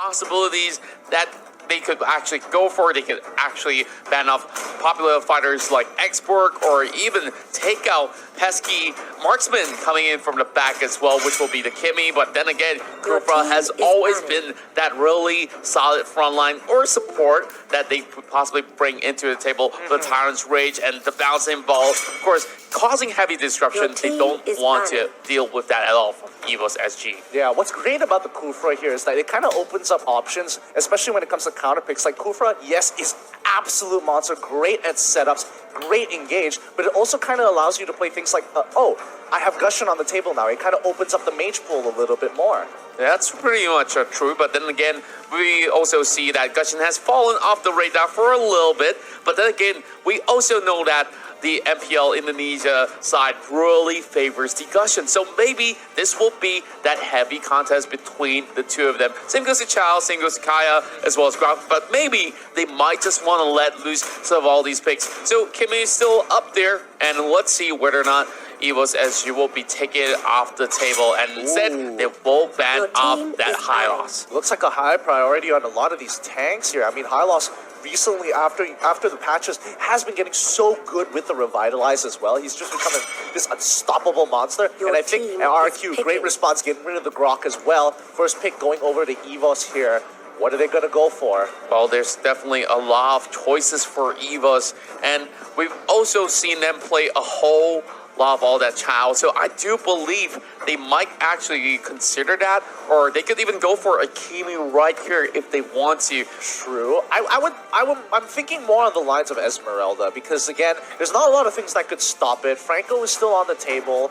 possibilities that they could actually go for. They could actually ban off popular fighters like X-Borg, or even take out pesky marksman coming in from the back as well, which will be the Kimmy. But then again, Kufra has always been that really solid front line or support that they could possibly bring into the table. The Tyrant's Rage and the bouncing ball, of course, causing heavy disruption. They don't want to deal with that at all from EVOS SG. Yeah, what's great about the Kufra here is that it kind of opens up options, especially when it comes to counter picks. Like Kufra, yes, is absolute monster, great at setups, great engage, but it also kind of allows you to play things like, oh, I have Gushing on the table now. It kind of opens up the mage pool a little bit more. That's pretty much true, but then again, we also see that Gushing has fallen off the radar for a little bit, but then again, we also know that the MPL Indonesia side really favors the Gushing, so maybe this will be that heavy contest between the two of them. Same goes to Chow, same goes to Kaya, as well as Graf, but maybe they might just want to let loose some of all these picks. So Kimmy is still up there, and let's see whether or not EVOS SG will be taken off the table, and instead they will ban off that high loss. Looks like a high priority on a lot of these tanks here. I mean, high loss recently after the patches has been getting so good with the revitalize as well. He's just becoming this unstoppable monster. And I think RRQ, great response getting rid of the Grok as well. First pick going over to EVOS here. What are they going to go for? Well, there's definitely a lot of choices for EVOS, and we've also seen them play a whole lot of all that Chow, so I do believe they might actually consider that, or they could even go for a Kimi right here if they want to. True. I'm thinking more on the lines of Esmeralda, because again, there's not a lot of things that could stop it. Franco is still on the table.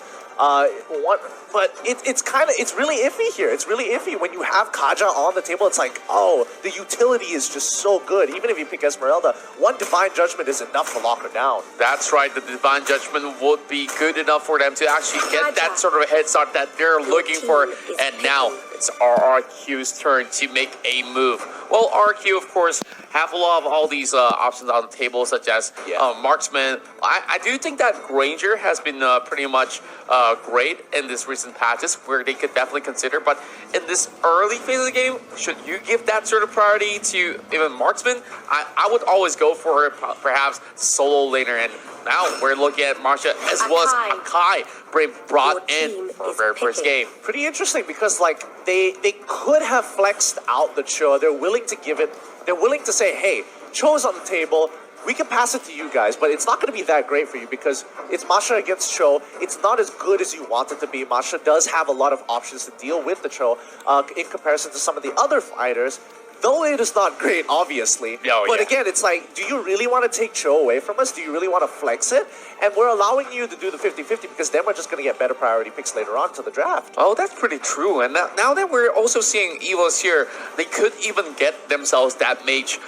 But it's really iffy here. It's really iffy when you have Kaja on the table. It's like, oh, the utility is just so good. Even if you pick Esmeralda, one Divine Judgment is enough to lock her down. That's right. The Divine Judgment would be good enough for them to actually get that sort of a head start that they're looking for. And now it's RRQ's turn to make a move. Well, RRQ, of course, have a lot of all these options on the table, such as Marksman. I do think that Granger has been pretty much great in this recent patches, where they could definitely consider. But in this early phase of the game, should you give that sort of priority to even Marksman? I would always go for perhaps solo laner. And now we're looking at Marsha as well as Akai being brought in for the very first game. Pretty interesting, because like they could have flexed out the Cho. They're willing to give it. They're willing to say, hey, Cho's on the table. We can pass it to you guys, but it's not going to be that great for you because it's Masha against Cho. It's not as good as you want it to be. Masha does have a lot of options to deal with the Cho in comparison to some of the other fighters. Though it is not great, obviously. But again, it's like, do you really want to take Cho away from us? Do you really want to flex it? And we're allowing you to do the 50-50 because then we're just going to get better priority picks later on to the draft. Oh, that's pretty true. And now that we're also seeing EVOS here, they could even get themselves that mage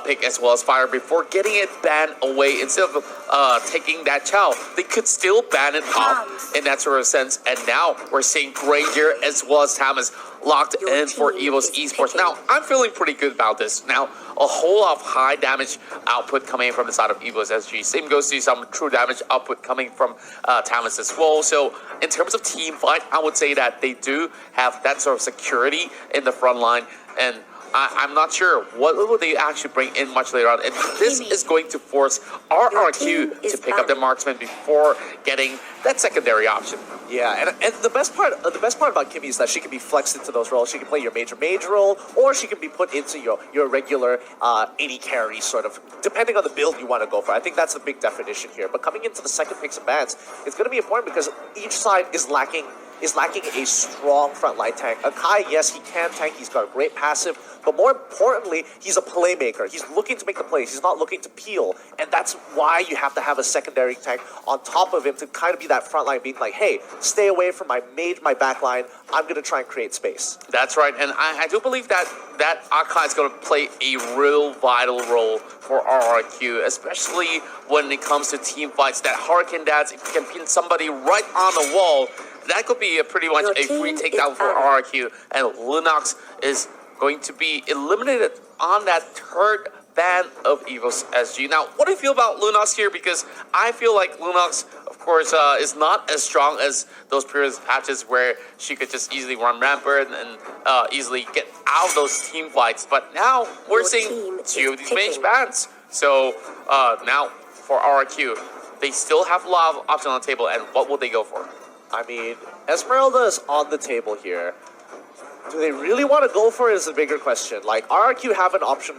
pick as well as fire before getting it banned away. Instead of taking that Chow, they could still ban it off in that sort of sense. And now we're seeing Granger as well as Thomas locked in for EVOS Esports. Now, I'm feeling pretty good about this. Now, a whole lot of high damage output coming from the side of EVOS SG. Same goes to some true damage output coming from Thomas as well. So, in terms of team fight, I would say that they do have that sort of security in the front line. And I'm not sure what will they actually bring in much later on. And this is going to force RRQ to pick up the marksman before getting that secondary option. Yeah, and the best part about Kimmy is that she can be flexed into those roles. She can play your major role, or she can be put into your regular 80 carry sort of, depending on the build you want to go for. I think that's the big definition here. But coming into the second picks and bans, it's going to be important because each side is lacking a strong frontline tank. Akai, yes, he can tank. He's got a great passive. But more importantly, he's a playmaker. He's looking to make the plays. He's not looking to peel. And that's why you have to have a secondary tank on top of him to kind of be that frontline, being like, hey, stay away from my backline. I'm going to try and create space. That's right. And I do believe that Akai is going to play a real vital role for RRQ, especially when it comes to team fights. That Hurricane Dance, if you can pin somebody right on the wall, that could be pretty much a free takedown for RRQ. And Lunox is going to be eliminated on that third fan of EVOS SG. Now, what do you feel about Lunox here? Because I feel like Lunox, of course, is not as strong as those previous patches where she could just easily run rampant and easily get out of those team fights. But now we're seeing two of these mage bans. So now for RRQ, they still have a lot of options on the table, and what will they go for? I mean, Esmeralda is on the table here. Do they really want to go for it is a bigger question. Like, RRQ have an option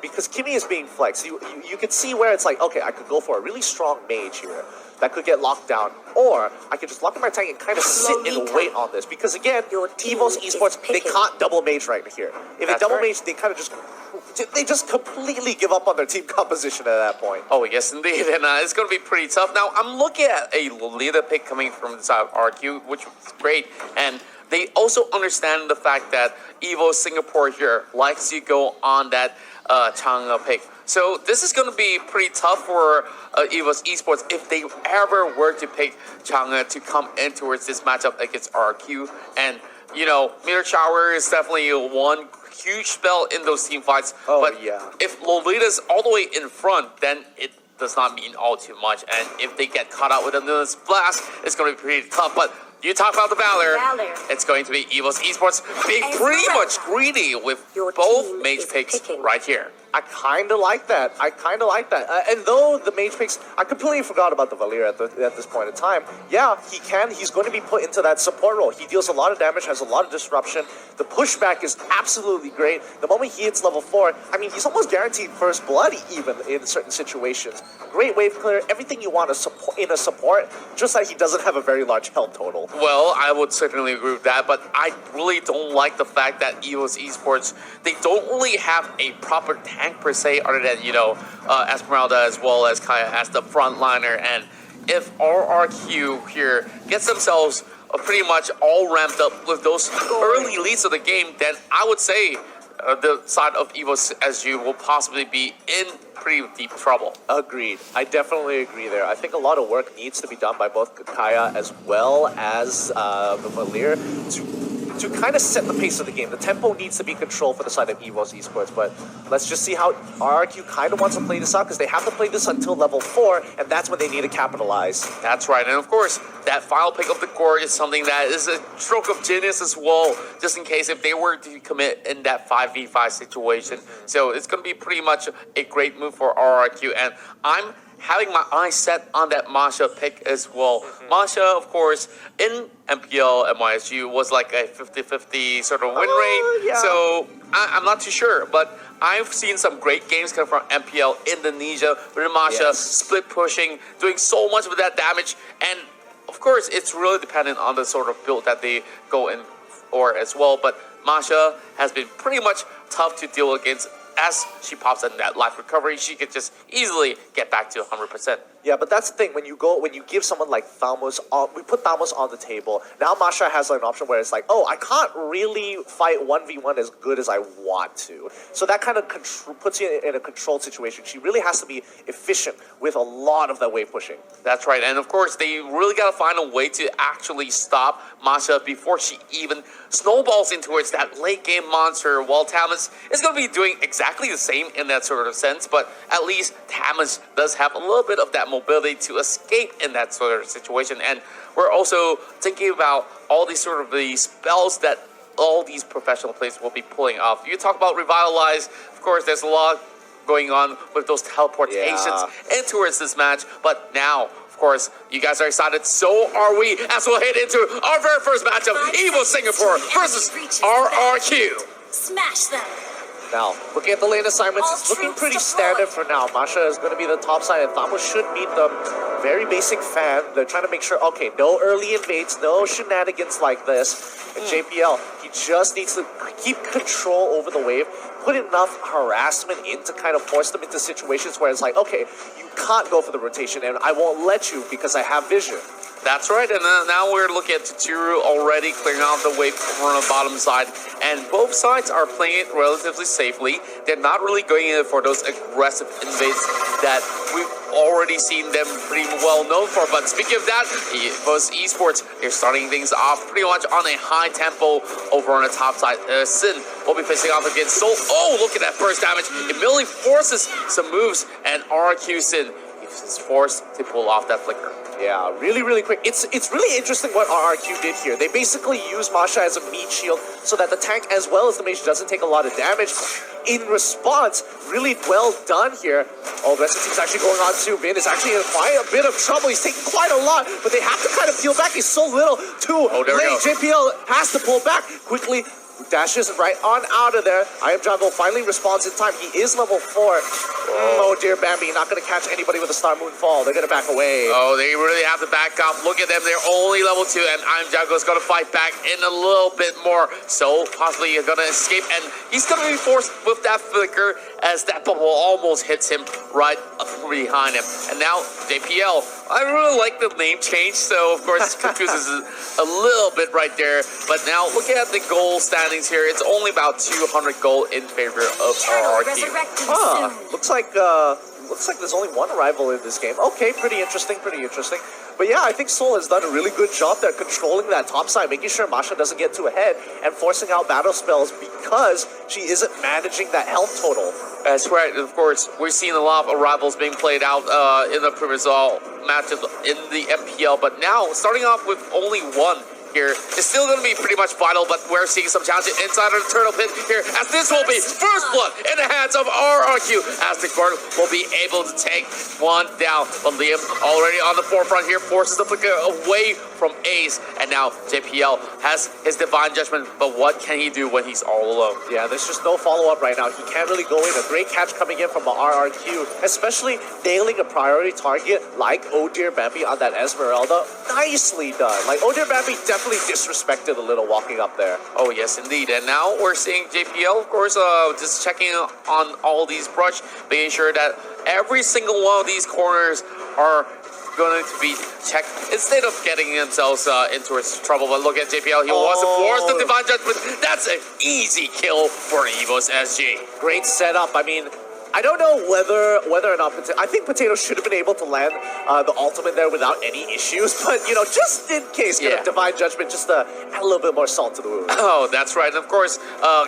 because Kimmy is being flexed. You can see where it's like, okay, I could go for a really strong mage here that could get locked down, or I could just lock in my tank and kind of sit and wait on this. Because again, EVOS Esports, they can't double mage right here. If they double mage, they kind of just completely give up on their team composition at that point. Oh, yes, indeed. And it's going to be pretty tough. Now, I'm looking at a Lolita pick coming from the side of RQ, which is great. And they also understand the fact that EVO Singapore here likes to go on that Chang'e pick. So this is going to be pretty tough for EVOS Esports if they ever were to pick Chang'e to come in towards this matchup against RQ. And, you know, Meteor Shower is definitely one huge spell in those team fights. Oh, but yeah. if Lolita's all the way in front, then it does not mean all too much. And if they get caught out with a Nunes Blast, it's going to be pretty tough. But you talk about the Valor. It's going to be EVOS Esports being pretty much greedy with both mage picks right here. I kind of like that. And though the mage picks, I completely forgot about the Valir at this point in time. Yeah, he's going to be put into that support role. He deals a lot of damage, has a lot of disruption. The pushback is absolutely great. The moment he hits level 4, I mean, he's almost guaranteed first blood even in certain situations. Great wave clear, everything you want in a support, just that he doesn't have a very large health total. Well, I would certainly agree with that, but I really don't like the fact that EVOS Esports, they don't really have a proper tank per se, other than, you know, Esmeralda as well as Kaya as the frontliner. And if RRQ here gets themselves pretty much all ramped up with those early leads of the game, then I would say the side of EVOS SG will possibly be in pretty deep trouble. Agreed. I definitely agree there. I think a lot of work needs to be done by both Kaya as well as the Valir to kind of set the pace of the game. The tempo needs to be controlled for the side of EVOS Esports, but let's just see how RRQ kind of wants to play this out, because they have to play this until level 4, and that's when they need to capitalize. That's right, and of course, that final pick of the core is something that is a stroke of genius as well, just in case if they were to commit in that 5v5 situation. So it's going to be pretty much a great move for RRQ, and I'm having my eyes set on that Masha pick as well. Masha, of course, in MPL MYSG was like a 50-50 sort of win rate. Yeah. So I'm not too sure, but I've seen some great games come from MPL Indonesia with Masha split pushing, doing so much of that damage. And of course, it's really dependent on the sort of build that they go in for as well. But Masha has been pretty much tough to deal against. As she pops in that life recovery, she could just easily get back to 100%. Yeah, but that's the thing. When you give someone like Thalmos, we put Thalmos on the table. Now Masha has an option where it's like, oh, I can't really fight 1v1 as good as I want to. So that kind of puts you in a controlled situation. She really has to be efficient with a lot of that wave pushing. That's right. And of course, they really got to find a way to actually stop Masha before she even snowballs into it. It's that late game monster, while Tamas is going to be doing exactly the same in that sort of sense. But at least Tamas does have a little bit of that mobility to escape in that sort of situation. And we're also thinking about all these sort of the spells that all these professional players will be pulling off. You talk about Revitalize, of course, there's a lot going on with those teleportations in towards this match, but now, of course, you guys are excited, so are we, as we'll head into our very first matchup, EVOS Singapore versus RRQ. Smash them! Now, looking at the lane assignments, it's looking pretty standard for now. Masha is going to be the top side, and Thamos should meet them. Very basic fan. They're trying to make sure, okay, no early invades, no shenanigans like this. And JPL, he just needs to keep control over the wave, put enough harassment in to kind of force them into situations where it's like, okay, you can't go for the rotation, and I won't let you because I have vision. That's right, and now we're looking at Tsuru already clearing out the way from the bottom side, and both sides are playing it relatively safely. They're not really going in for those aggressive invades that we've already seen them pretty well known for. But speaking of that, EVOS Esports, they're starting things off pretty much on a high tempo over on the top side. Sin will be facing off against Soul. Oh, look at that burst damage. It merely forces some moves, and RRQ Sin is forced to pull off that flicker. Yeah, really, really quick. It's really interesting what RRQ did here. They basically used Masha as a meat shield so that the tank as well as the mage doesn't take a lot of damage. In response, really well done here. Oh, the rest of the team's actually going on too. Vin is actually in quite a bit of trouble. He's taking quite a lot, but they have to kind of peel back. He's so little too late. JPL has to pull back quickly. Dashes right on out of there. I Am Jungle finally responds in time. He is level 4. Oh dear, Bambi, not going to catch anybody with a Star Moon Fall. They're going to back away. Oh, they really have to back up. Look at them. They're only level 2, and I Am Jungle is going to fight back in a little bit more. So possibly he's going to escape, and he's going to be forced with that flicker as that bubble almost hits him right behind him. And now JPL. I really like the name change, so of course it confuses a little bit right there. But now looking at the goal standings here, it's only about 200 gold in favor of RRQ. Looks like there's only one rival in this game. Okay, pretty interesting, pretty interesting. But yeah, I think Soul has done a really good job there controlling that top side, making sure Masha doesn't get too ahead and forcing out battle spells because she isn't managing that health total. That's right, of course. We've seen a lot of rivals being played out in the previous matches in the MPL, but now starting off with only one here is still going to be pretty much vital, but we're seeing some challenges inside of the turtle pit here, as this will be first blood in the hands of RRQ, as the guard will be able to take one down. But Liam already on the forefront here, forces the flicker away from Ace, and now JPL has his divine judgment, but what can he do when he's all alone? Yeah, there's just no follow-up right now. He can't really go in. A great catch coming in from the RRQ, especially nailing a priority target like Oh Dear Bambi on that Esmeralda. Nicely done. Like, Oh Dear Bambi definitely disrespected a little walking up there. Oh yes, indeed. And now we're seeing JPL, of course, just checking on all these brush, making sure that every single one of these corners are going to be checked instead of getting themselves into trouble. But look at JPL, he wants to force the divine judgment. That's an easy kill for EVOS SG. Great setup. I mean, I don't know whether or not I think Potato should have been able to land the ultimate there without any issues, but you know, just in case, get a divine judgment, just to add a little bit more salt to the wound. Oh, that's right. And of course,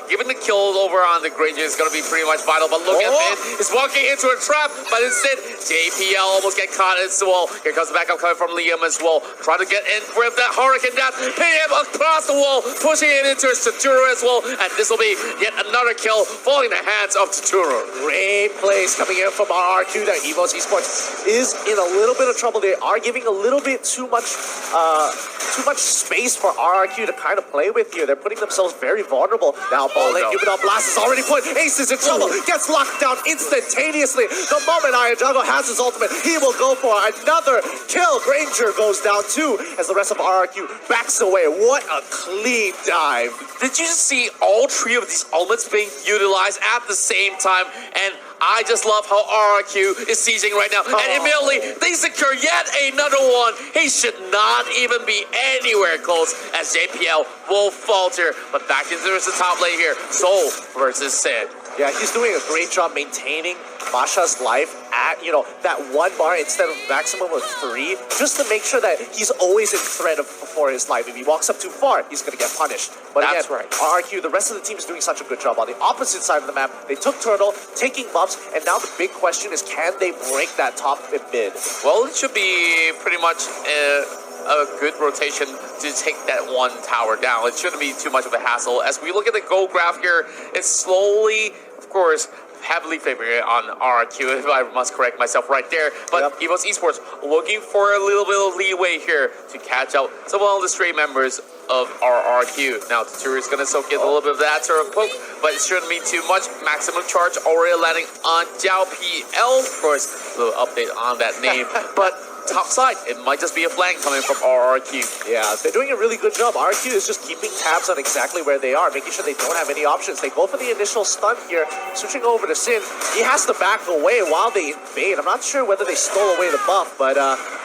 giving the kill over on the Granger is going to be pretty much vital. But look at Finn, he's walking into a trap, but instead JPL almost get caught as well. Here comes the backup coming from Liam as well, trying to get in with that Hurricane Death, hitting him across the wall, pushing it into Tsuru as well, and this will be yet another kill falling in the hands of Tsuru. Great plays coming in from RRQ. That EVOS Esports is in a little bit of trouble. They are giving a little bit too much space for RRQ to kind of play with here. They're putting themselves very vulnerable. Now, Humidol Blast is already put. Ace is in trouble. Gets locked down instantaneously. The moment Iron Jungle has his ultimate, he will go for another kill. Granger goes down too as the rest of RRQ backs away. What a clean dive. Did you see all three of these ultimates being utilized at the same time? And I just love how RRQ is seizing right now. And immediately, they secure yet another one. He should not even be anywhere close as JPL will falter. But back into the top lane here. Soul versus Sid. Yeah, he's doing a great job maintaining Masha's life at, you know, that 1 bar instead of maximum of 3, just to make sure that he's always in threat for his life. If he walks up too far, he's going to get punished. But that's again, right. RRQ, the rest of the team is doing such a good job. On the opposite side of the map, they took Turtle, taking buffs, and now the big question is, can they break that top mid? Well, it should be pretty much a good rotation to take that one tower down. It shouldn't be too much of a hassle. As we look at the goal graph here, it's slowly, of course, heavily favoring on RRQ, if I must correct myself right there. But EVOS Esports looking for a little bit of leeway here to catch out some of the stray members of RRQ. Now, Tsuru is going to soak in a little bit of that sort of poke, but it shouldn't be too much. Maximum charge already landing on Jiao PL. Of course, a little update on that name. But top side. It might just be a flank coming from RRQ. Yeah, they're doing a really good job. RRQ is just keeping tabs on exactly where they are, making sure they don't have any options. They go for the initial stun here, switching over to Sin. He has to back away while they invade. I'm not sure whether they stole away the buff, but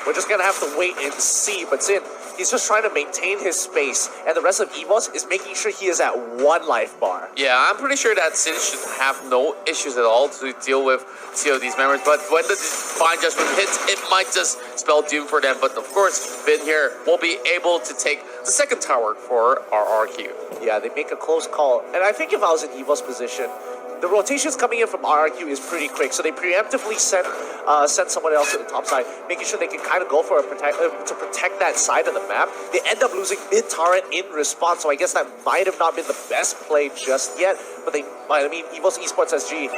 we're just going to have to wait and see. But Sin, he's just trying to maintain his space, and the rest of EVOS is making sure he is at 1 life bar. Yeah, I'm pretty sure that Sin should have no issues at all to deal with COD's members, but when the Divine Judgment hits, it might just spell doom for them. But of course, Vin here will be able to take the second tower for RRQ. Yeah, they make a close call, and I think if I was in EVOS position, the rotations coming in from RRQ is pretty quick, so they preemptively send someone else to the top side, making sure they can kind of go for to protect that side of the map. They end up losing mid-turret in response, so I guess that might have not been the best play just yet, but I mean, EVOS Esports SG,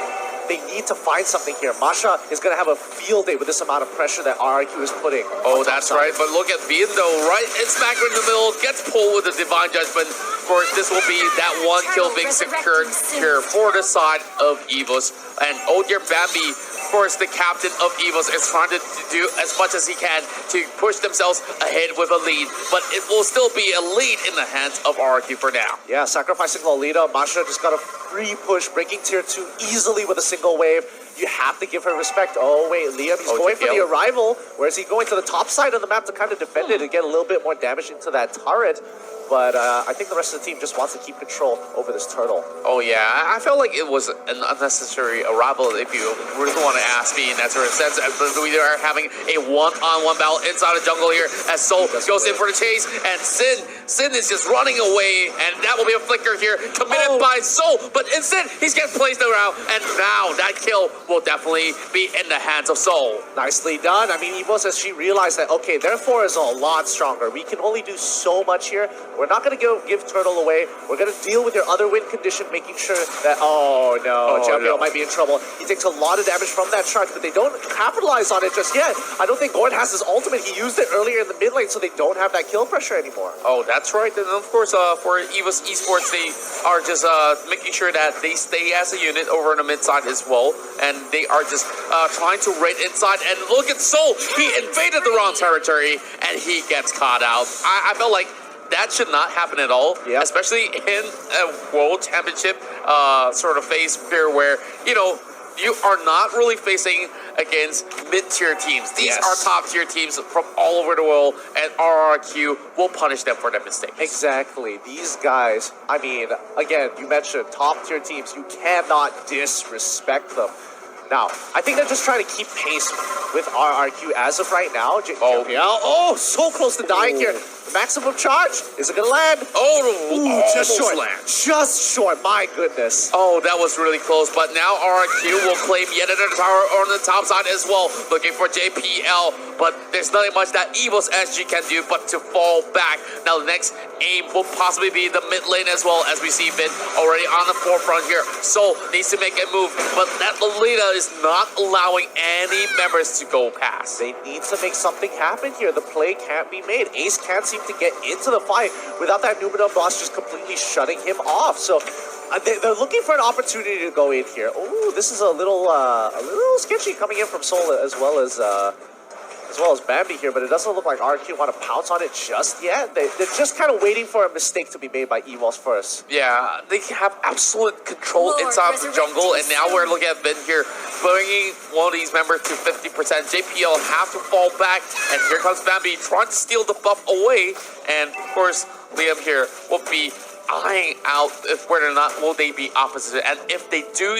they need to find something here. Masha is going to have a field day with this amount of pressure that RRQ is putting. Oh, that's right, but look at Vin though, right in smack in the middle, gets pulled with the Divine Judgment. Of course, this will be that one kill being secured here for the side of EVOS. And oh dear Bambi, of course, the captain of EVOS is trying to do as much as he can to push themselves ahead with a lead, but it will still be a lead in the hands of RRQ for now. Yeah, sacrificing Lolita, Masha just got a free push, breaking tier 2 easily with a single wave. You have to give her respect. Oh, wait, Liam, he's going for the arrival. Where is he going? To the top side of the map to kind of defend it and get a little bit more damage into that turret. But I think the rest of the team just wants to keep control over this turtle. Oh, yeah. I felt like it was an unnecessary arrival, if you really want to ask me in that sort of sense. We are having a one-on-one battle inside the jungle here as Soul goes in for the chase, and Sin is just running away, and that will be a flicker here committed by Soul. But instead, he gets placed around, and now that kill will definitely be in the hands of Soul. Nicely done. I mean, EVOS, as she realized that, okay, their 4 is a lot stronger. We can only do so much here. We're not going to give Turtle away. We're going to deal with your other win condition, making sure that, oh no, Champion might be in trouble. He takes a lot of damage from that charge, but they don't capitalize on it just yet. I don't think Gordon has his ultimate. He used it earlier in the mid lane, so they don't have that kill pressure anymore. Oh, that's right. And of course, for EVOS Esports, they are just making sure that they stay as a unit over in the mid side as well. And they are just trying to raid inside. And look at Soul. He invaded the wrong territory, and he gets caught out. I felt like that should not happen at all, especially in a World Championship sort of phase here where, you know, you are not really facing against mid-tier teams. These are top-tier teams from all over the world, and RRQ will punish them for their mistakes. Exactly. These guys, I mean, again, you mentioned top-tier teams. You cannot disrespect them. Now, I think they're just trying to keep pace with RRQ as of right now. Oh, so close to dying here. Maximum charge. Is it going to land? Oh, just short. Land. Just short. My goodness. Oh, that was really close. But now RRQ will claim yet another tower on the top side as well. Looking for JPL. But there's nothing much that EVOS SG can do but to fall back. Now, the next aim will possibly be the mid lane as well, as we see Vin already on the forefront here. Soul needs to make a move. But that Lolita is not allowing any members to go past. They need to make something happen here. The play can't be made. Ace can't seem to get into the fight without that Numenor boss just completely shutting him off. So they're looking for an opportunity to go in here. Oh, this is a little sketchy coming in from Soul as well as Bambi here, but it doesn't look like RQ want to pounce on it just yet. They're just kind of waiting for a mistake to be made by EVOS first. Yeah, they have absolute control inside of the jungle, and now we're looking at Vin here, bringing one of these members to 50%. JPL have to fall back, and here comes Bambi trying to steal the buff away, and of course, Liam here will be eyeing out if whether or not will they be opposite, and if they do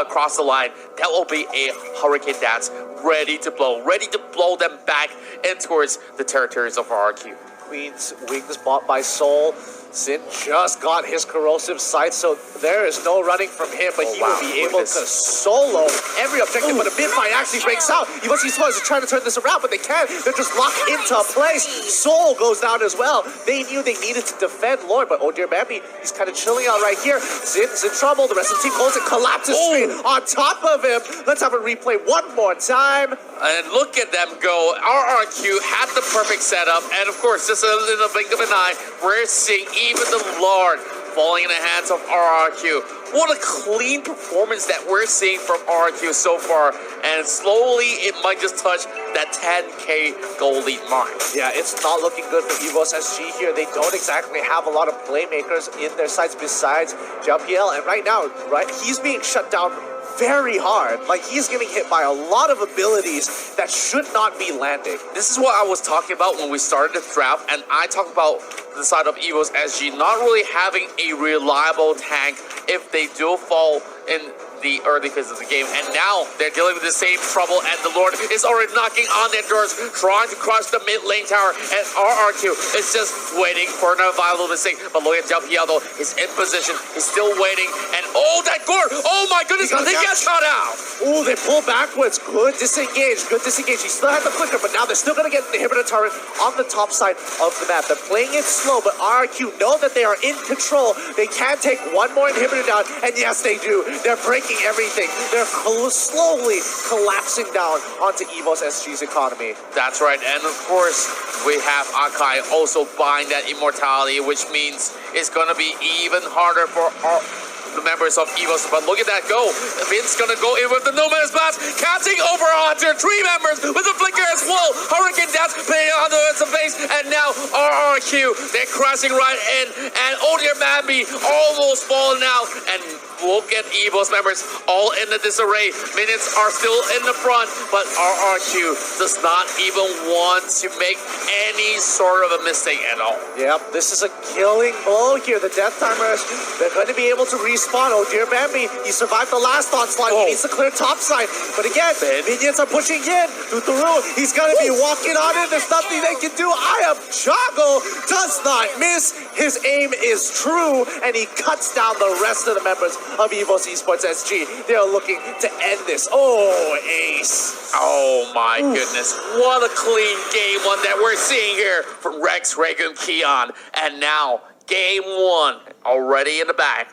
cross the line, that will be a hurricane dance ready to blow them back in towards the territories of RRQ. Queen's wings bought by Soul. Sin just got his corrosive sight, so there is no running from him, but he will be able to solo every objective. But a mid-fight actually breaks out. EVOS Esports are trying to turn this around, but they can't. They're just locked into a place. Soul goes down as well. They knew they needed to defend Lord, but oh dear Bambi, he's kind of chilling out right here. Sin's in trouble. The rest of the team holds it, collapses straight on top of him. Let's have a replay one more time. And look at them go. RRQ had the perfect setup, and of course, just a little blink of an eye, we're seeing even the Lord falling in the hands of RRQ. What a clean performance that we're seeing from RRQ so far. And slowly, it might just touch that 10K goal lead mark. Yeah, it's not looking good for EVOS SG here. They don't exactly have a lot of playmakers in their sides besides JPL. And right now, he's being shut down very hard. Like, he's getting hit by a lot of abilities that should not be landing. This is what I was talking about when we started the draft, and I talked about the side of EVOS SG not really having a reliable tank if they do fall in the early phase of the game, and now they're dealing with the same trouble, and the Lord is already knocking on their doors, trying to crush the mid lane tower, and RRQ is just waiting for another viable mistake. But look at JPL though, he's in position, he's still waiting, and oh, that Gord! Oh my goodness, they got shot out! Ooh, they pull backwards, good disengage. He still had the flicker, but now they're still gonna get the inhibitor turret on the top side of the map. They're playing it slow, but RRQ know that they are in control. They can take one more inhibitor down, and yes, they do. They're breaking everything. They're slowly collapsing down onto EVOS SG's economy. That's right, and of course, we have Akai also buying that immortality, which means it's gonna be even harder for the members of EVOS. But look at that go. Vin's gonna go in with the No Man's Blast, catching over onto 3 members with the flicker as well. Hurricane Dash playing onto the face, and now RRQ, they're crashing right in, and Odir Mambi almost falling out, and look at EVOS members all in the disarray. Minions are still in the front, but RRQ does not even want to make any sort of a mistake at all. Yep, this is a killing blow here. The Death Timers, they're going to be able to respawn. Oh dear Bambi, he survived the last onslaught. He needs to clear top side. But again, minions are pushing in. Tuturu, he's going to be walking on in. There's nothing they can do. Jago does not miss. His aim is true, and he cuts down the rest of the members of EVOS Esports SG. They are looking to end this. Oh, ace. Oh my goodness. What a clean game one that we're seeing here from Rex, Regan, Keon. And now, game 1 already in the bag.